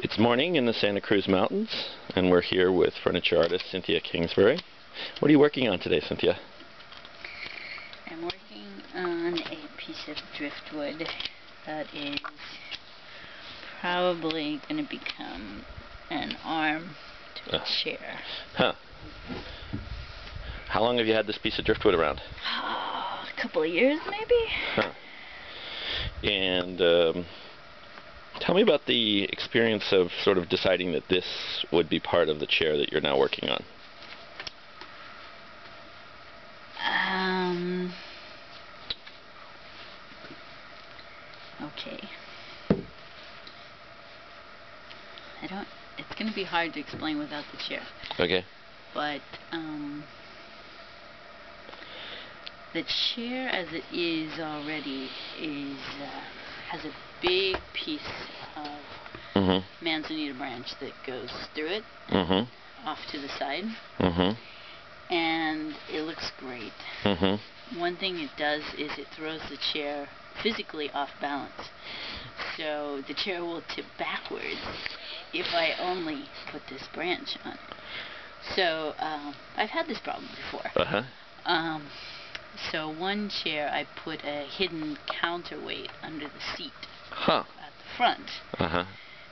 It's morning in the Santa Cruz Mountains, and we're here with furniture artist Cynthia Kingsbury. What are you working on today, Cynthia? I'm working on a piece of driftwood that is probably going to become an arm to a chair. Huh. How long have you had this piece of driftwood around? A couple of years, maybe. Huh. And tell me about the experience of sort of deciding that this would be part of the chair that you're now working on. Okay. It's going to be hard to explain without the chair. Okay. But, the chair as it is already has a big piece of manzanita branch that goes through it, off to the side, and it looks great. One thing it does is it throws the chair physically off balance, so the chair will tip backwards if I only put this branch on it. So I've had this problem before. So one chair I put a hidden counterweight under the seat at the front,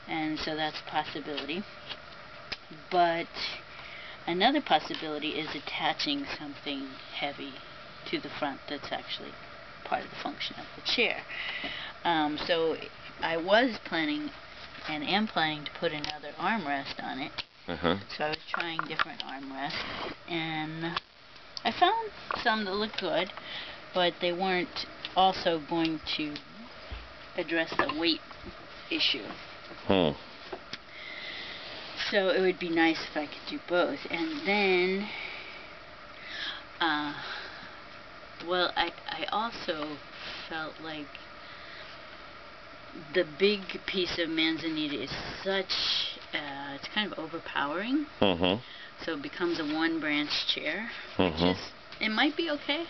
and so that's a possibility. But another possibility is attaching something heavy to the front that's actually part of the function of the chair. So I was planning and am planning to put another armrest on it. So I was trying different armrests, and I found some that looked good, but they weren't also going to address the weight issue. So it would be nice if I could do both. And then, well, I also felt like the big piece of manzanita is such, it's kind of overpowering. So it becomes a one-branch chair, which is, it might be okay,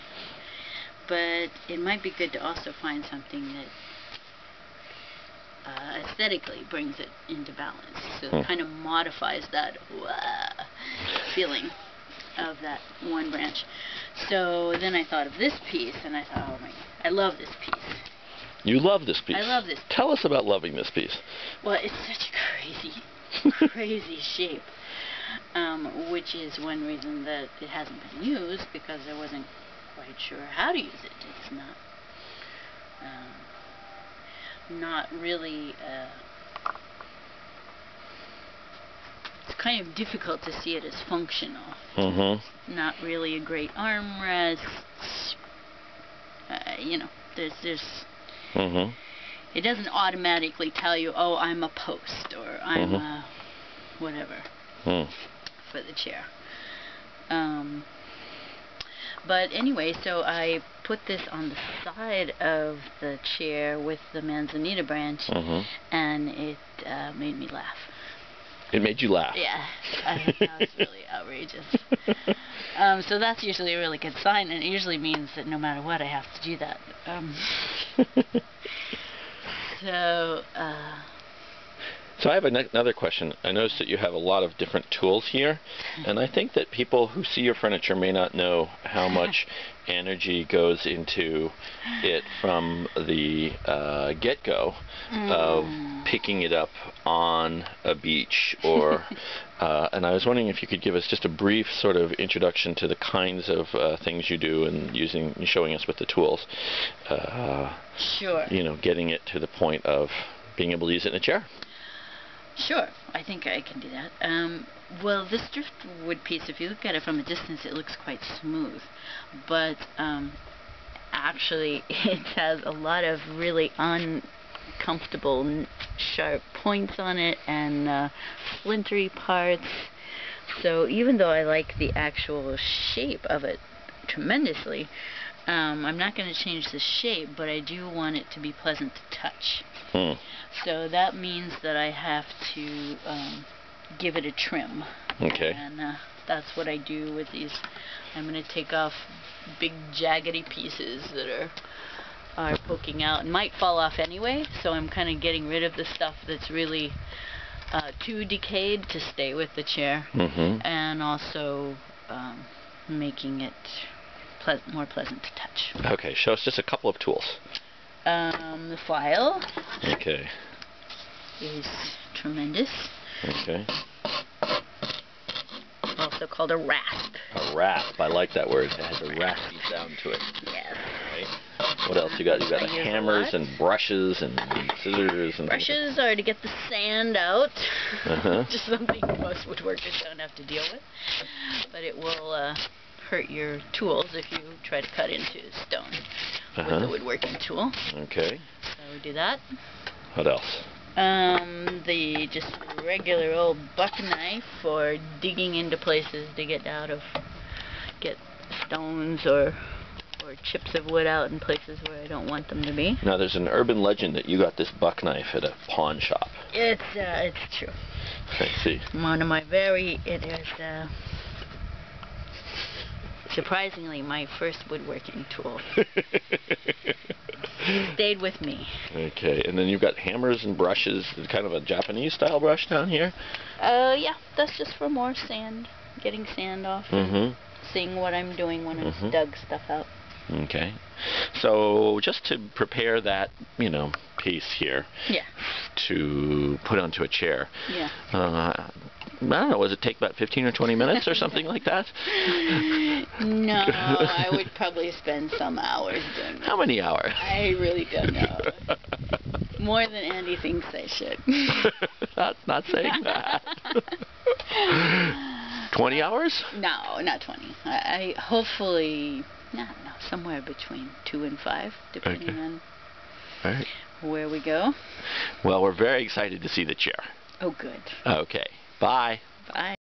but it might be good to also find something that aesthetically brings it into balance. So it kind of modifies that feeling of that one branch. So then I thought of this piece, and I thought, oh my, I love this piece. You love this piece? I love this piece. Tell us about loving this piece. Well, it's such a crazy, crazy shape. Which is one reason that it hasn't been used, because I wasn't quite sure how to use it. It's not really, it's kind of difficult to see it as functional. Not really a great armrest. You know, there's it doesn't automatically tell you, oh, I'm a post, or I'm a whatever for the chair. But anyway, so I put this on the side of the chair with the manzanita branch, and it made me laugh. It made you laugh? Yeah, I thought that was really outrageous. So that's usually a really good sign, and it usually means that no matter what, I have to do that. So I have another question. I noticed that you have a lot of different tools here, and I think that people who see your furniture may not know how much energy goes into it from the get-go of picking it up on a beach, or and I was wondering if you could give us just a brief sort of introduction to the kinds of things you do, and showing us with the tools. Sure. You know, getting it to the point of being able to use it in a chair. Sure, I think I can do that. Well, this driftwood piece, if you look at it from a distance, it looks quite smooth. But actually, it has a lot of really uncomfortable, sharp points on it, and splintery parts. So even though I like the actual shape of it tremendously, I'm not going to change the shape, but I do want it to be pleasant to touch. So that means that I have to give it a trim. Okay. And that's what I do with these. I'm going to take off big jaggedy pieces that are poking out and might fall off anyway, so I'm kind of getting rid of the stuff that's really too decayed to stay with the chair, and also making it more pleasant to touch. Okay, show us just a couple of tools. The file. Okay. Is tremendous. Okay. Also called a rasp. A rasp. I like that word. It has a raspy sound to it. Yes. Right. What else you got? You got hammers and brushes and scissors and. Brushes are to get the sand out. Just something most woodworkers don't have to deal with, but it will hurt your tools if you try to cut into stone with a woodworking tool. Okay. So we do that. What else? The just regular old buck knife for digging into places to get stones or chips of wood out in places where I don't want them to be. Now there's an urban legend that you got this buck knife at a pawn shop. It's true. I see. One of my it is surprisingly my first woodworking tool. Stayed with me. Okay, and then you've got hammers and brushes, kind of a Japanese style brush down here? Yeah, that's just for more sand, getting sand off, and seeing what I'm doing when I've dug stuff out. Okay, so just to prepare that, piece here to put onto a chair, I don't know, does it take about 15 or 20 minutes or something like that? No, I would probably spend some hours doing that. How many hours? I really don't know. More than Andy thinks I should. not saying that. 20 hours? No, not 20. I hopefully, I don't know, somewhere between 2 and 5, depending on where we go. Well, we're very excited to see the chair. Oh, good. Okay. Bye. Bye.